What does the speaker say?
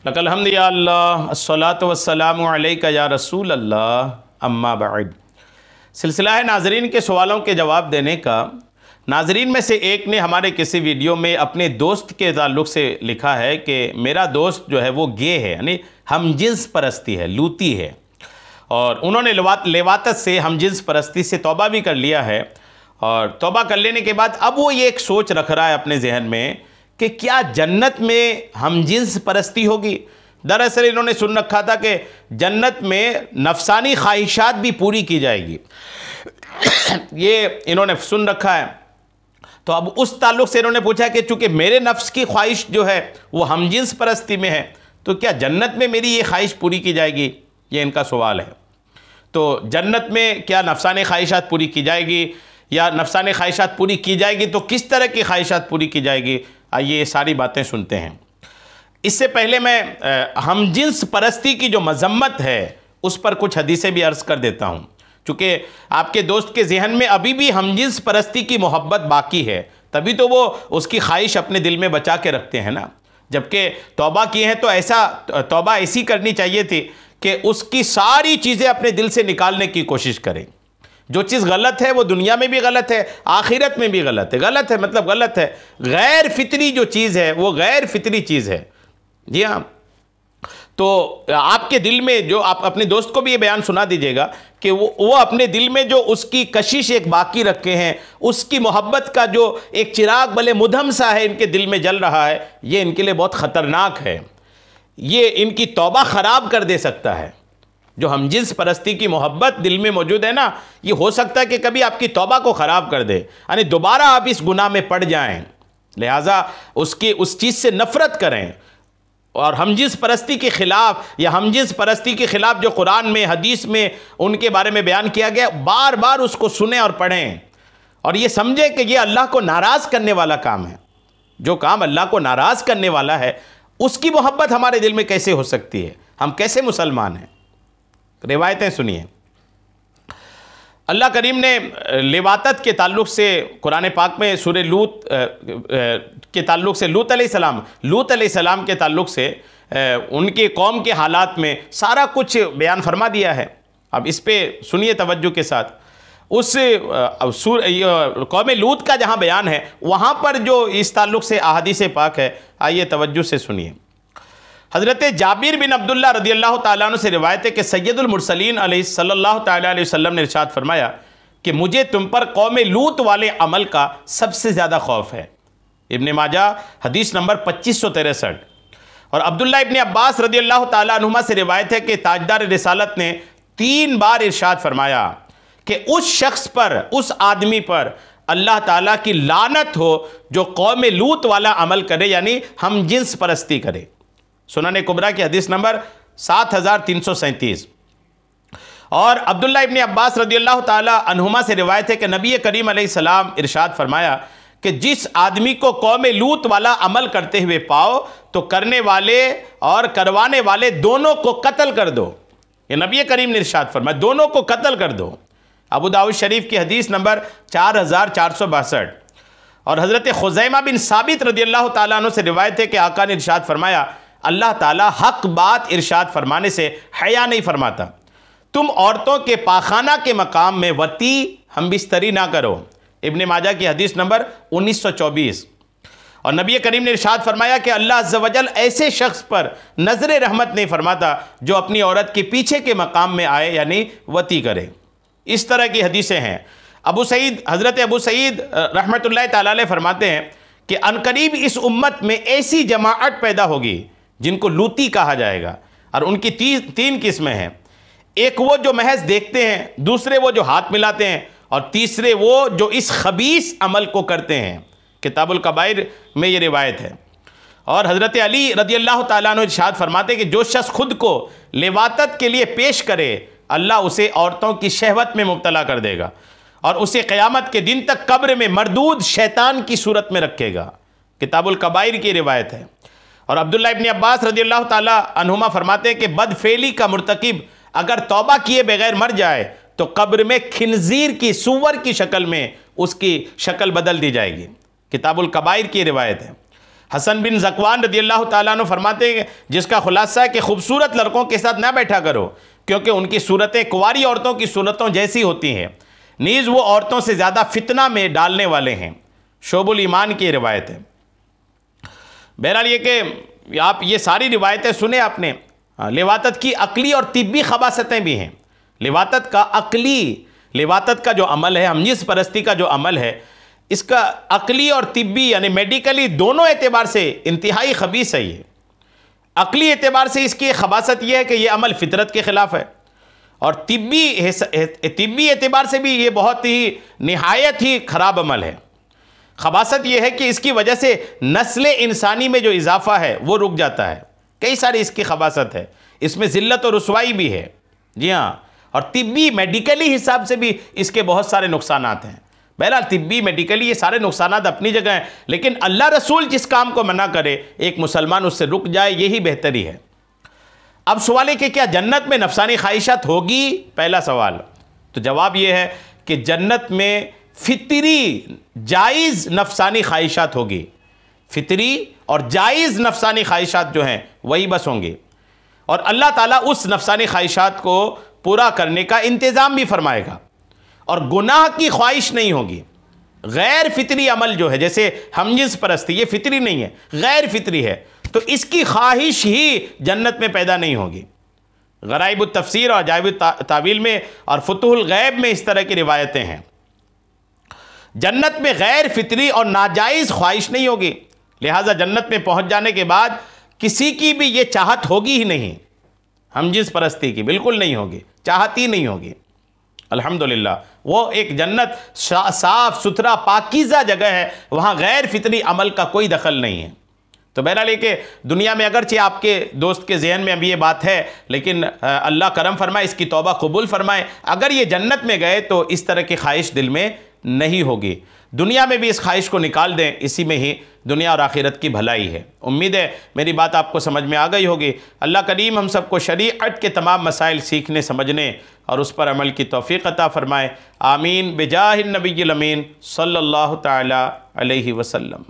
लकल हम्द या अल्लाह अस्सलातु वस्सलामु अलैका या रसूल अल्लाह अम्मा बाद। सिलसिला है नाजरीन के सवालों के जवाब देने का। नाजरीन में से एक ने हमारे किसी वीडियो में अपने दोस्त के ताल्लुक़ से लिखा है कि मेरा दोस्त जो है वो गे है, यानी हमजिन्स परस्ती है, लूती है, और उन्होंने लेवातत से हमजिन्स परस्ती से तौबा भी कर लिया है। और तौबा कर लेने के बाद अब वो ये एक सोच रख रहा है अपने जहन में कि क्या जन्नत में हमजिन्स परस्ती होगी। दरअसल इन्होंने सुन रखा था कि जन्नत में नफसानी ख्वाहिशात भी पूरी की जाएगी, ये इन्होंने सुन रखा है। तो अब उस ताल्लुक़ से इन्होंने पूछा कि चूँकि मेरे नफ्स की ख्वाहिश जो है वो हमजिन्स परस्ती में है, तो क्या जन्नत में मेरी ये ख्वाहिश पूरी की जाएगी, ये इनका सवाल है। तो जन्नत में क्या नफसानी ख्वाहिशात पूरी की जाएगी, या नफसानी ख्वाहिशात पूरी की जाएगी तो किस तरह की ख्वाहिशात पूरी की जाएगी, आइए ये सारी बातें सुनते हैं। इससे पहले मैं हमजिन्स परस्ती की जो मजम्मत है उस पर कुछ हदीसें भी अर्ज़ कर देता हूँ, चूँकि आपके दोस्त के जहन में अभी भी हमजिन्स परस्ती की मोहब्बत बाकी है, तभी तो वो उसकी ख्वाहिश अपने दिल में बचा के रखते हैं ना। जबकि तौबा किए हैं तो तौबा ऐसी करनी चाहिए थी कि उसकी सारी चीज़ें अपने दिल से निकालने की कोशिश करें। जो चीज़ गलत है वो दुनिया में भी गलत है, आखिरत में भी गलत है। गलत है मतलब गलत है, गैर फितरी जो चीज़ है वो गैर फितरी चीज़ है। जी हाँ, तो आपके दिल में जो आप अपने दोस्त को भी ये बयान सुना दीजिएगा कि वो अपने दिल में जो उसकी कशिश एक बाकी रखे हैं, उसकी मोहब्बत का जो एक चिराग भले मुधम सा है इनके दिल में जल रहा है, ये इनके लिए बहुत ख़तरनाक है। ये इनकी तौबा ख़राब कर दे सकता है। जो हमजिन्स परस्ती की मोहब्बत दिल में मौजूद है ना, ये हो सकता है कि कभी आपकी तौबा को ख़राब कर दे, यानी दोबारा आप इस गुनाह में पड़ जाएं। लिहाजा उस चीज़ से नफ़रत करें। और हमजिन्स परस्ती के ख़िलाफ़ या हमजिन्स परस्ती के ख़िलाफ़ जो कुरान में हदीस में उनके बारे में बयान किया गया, बार बार उसको सुने और पढ़ें और ये समझें कि ये अल्लाह को नाराज़ करने वाला काम है। जो काम अल्लाह को नाराज़ करने वाला है उसकी मोहब्बत हमारे दिल में कैसे हो सकती है, हम कैसे मुसलमान हैं। रिवायतें सुनिए। अल्लाह करीम ने लिवातत के ताल्लुक़ से कुरान पाक में सूरह लूत के ताल्लुक़ से लूत अलैहिस्सलाम के ताल्लुक़ से उनके कौम के हालात में सारा कुछ बयान फरमा दिया है। अब इस पे सुनिए तवज्जो के साथ। उस कौम लूत का जहाँ बयान है वहाँ पर जो इस ताल्लुक़ से अहादीस पाक है, आइए तवज्जो से सुनिए। हज़रत जाबिर बिन अब्दुल्ला रदियल्लाहु ताला अन्हु से रिवायत है कि सैयदुल मुरसलीन सल्लल्लाहु ताला अलैहि वसल्लम ने इरशाद फरमाया कि मुझे तुम पर कौम लूत वाले अमल का सबसे ज़्यादा खौफ है। इब्न माजा हदीस नंबर 2563। और अब्दुल्ला इब्न अब्बास रदियल्लाहु ताला अन्हुमा से रिवायत है कि ताजदार रिसालत ने 3 बार इरशाद फरमाया कि उस शख्स पर, उस आदमी पर अल्लाह ताला की लानत हो जो कौम लूत वाला अमल करे, यानी हमजिन्स परस्ती करे। सुनन कुबरा की हदीस नंबर 7337। और अब्दुल्ला इब्न अब्बास रदियल्लाहु ताला अन्हुमा से रिवायत है कि नबी करीम अलैहिस्सलाम इरशाद फरमाया कि जिस आदमी को कौम लूत वाला अमल करते हुए पाओ तो करने वाले और करवाने वाले दोनों को कत्ल कर दो। ये नबी करीम ने इरशाद फरमाया, दोनों को कत्ल कर दो। अबू दाऊद शरीफ की हदीस नंबर 4462। और हज़रत खुज़ैमा बिन साबित रदियल्लाहु ताला अन्हु से रिवायत है कि आका ने इरशाद फरमाया, अल्लाह ताला हक बात इरशाद फरमाने से हया नहीं फरमाता। तुम औरतों के पाखाना के मकाम में वती हम बिस्तरी ना करो। इब्न माजा की हदीस नंबर 1924। और नबी करीम ने इरशाद फरमाया कि अल्लाह अज़्ज़ व जल ऐसे शख्स पर नज़र रहमत नहीं फरमाता जो अपनी औरत के पीछे के मकाम में आए, यानी वती करे। इस तरह की हदीसें हैं। हज़रत अबू सईद रहमतुल्लाह ताला अलैह फरमाते हैं कि अनकरीब इस उम्मत में ऐसी जमाअत पैदा होगी जिनको लूती कहा जाएगा। और उनकी 3 किस्में हैं। एक वो जो महज देखते हैं, दूसरे वो जो हाथ मिलाते हैं, और तीसरे वो जो इस खबीस अमल को करते हैं। किताबुल कबाइर में ये रिवायत है। और हज़रत अली रदियल्लाहु ताला अन्हु इरशाद फरमाते कि जो शख्स खुद को लिवातत के लिए पेश करे, अल्लाह उसे औरतों की शहवत में मुब्तला कर देगा और उसे क़यामत के दिन तक कब्र में मरदूद शैतान की सूरत में रखेगा। किताबुल कबाइर की रिवायत है। और अब्दुल्ला इब्न अब्बास रदियल्लाहु ताला अन्हुमा फरमाते हैं कि बदफेली का मुर्तकिब अगर तौबा किए बगैर मर जाए तो कब्र में खिंजीर की, सूअर की शक्ल में उसकी शक्ल बदल दी जाएगी। किताबुल कबाइर की रिवायत है। हसन बिन ज़कवान रज़ियल्लाहु ताला अन्हु फरमाते हैं जिसका खुलासा है कि खूबसूरत लड़कों के साथ ना बैठा करो क्योंकि उनकी सूरतें कुंवारी औरतों की सूरतों जैसी होती हैं, नीज़ वो औरतों से ज़्यादा फितना में डालने वाले हैं। शोबुल ईमान की रिवायत है। बहरहाल ये कि आप ये सारी रिवायतें सुने आपने। लिवातत की अकली और तिब्बी खबासतें भी हैं। लिवातत का जो अमल है, हमजिन्स परस्ती का जो अमल है, इसका अकली और तिब्बी यानी मेडिकली दोनों एतबार से इंतहाई खबीस है। ये अकली एतबार से इसकी खबासत यह है कि यह अमल फितरत के ख़िलाफ़ है, और तिब्बी एतबार से भी ये बहुत ही निहायत ही ख़राब अमल है। खबासत यह है कि इसकी वजह से नस्ल इंसानी में जो इजाफ़ा है वो रुक जाता है। कई सारी इसकी खबासत है, इसमें ज़िल्लत और रुसवाई भी है। जी हाँ, और तिब्बी मेडिकली हिसाब से भी इसके बहुत सारे नुकसानात हैं। बहरहाल तिब्बी मेडिकली ये सारे नुकसानात अपनी जगह हैं, लेकिन अल्लाह रसूल जिस काम को मना करे एक मुसलमान उससे रुक जाए, यही बेहतरी है। अब सवाल है कि क्या जन्नत में नफसानी ख्वाहिशात होगी? पहला सवाल तो जवाब ये है कि जन्नत में फितरी जायज़ नफसानी ख्वाहिशात होगी। फितरी और जायज़ नफसानी ख्वाहिशात जो हैं वही बस होंगी, और अल्लाह ताला उस नफसानी ख्वाहिशात को पूरा करने का इंतज़ाम भी फरमाएगा, और गुनाह की ख्वाहिश नहीं होगी। गैर फितरी अमल जो है, जैसे हमजिन्स परस्ती, ये फितरी नहीं है, गैर फितरी है, तो इसकी ख्वाहिश ही जन्नत में पैदा नहीं होगी। गराइब तफसीर और अजाइब तावील में और फुतुहुल गैब में इस तरह की रिवायतें हैं। जन्नत में गैर फितरी और नाजायज़ ख्वाहिश नहीं होगी, लिहाजा जन्नत में पहुंच जाने के बाद किसी की भी ये चाहत होगी ही नहीं, हमजिन्स परस्ती की बिल्कुल नहीं होगी, चाहत ही नहीं होगी। अल्हम्दुलिल्लाह, वो एक जन्नत साफ़ सुथरा पाकीज़ा जगह है, वहाँ गैर फितरी अमल का कोई दखल नहीं है। तो बहरहाल कि दुनिया में अगरचे आपके दोस्त के जहन में अभी ये बात है, लेकिन अल्लाह करम फरमाए, इसकी तौबा कबूल फरमाए, अगर ये जन्नत में गए तो इस तरह की ख्वाहिश दिल में नहीं होगी। दुनिया में भी इस ख्वाहिश को निकाल दें, इसी में ही दुनिया और आखिरत की भलाई है। उम्मीद है मेरी बात आपको समझ में आ गई होगी। अल्लाह करीम हम सबको शरीअत के तमाम मसाइल सीखने, समझने और उस पर अमल की तौफ़ीक़ अता फ़रमाए। आमीन बिजाहिन नबिय्यिल अमीन सल्लल्लाहु तआला अलैहि वसल्लम।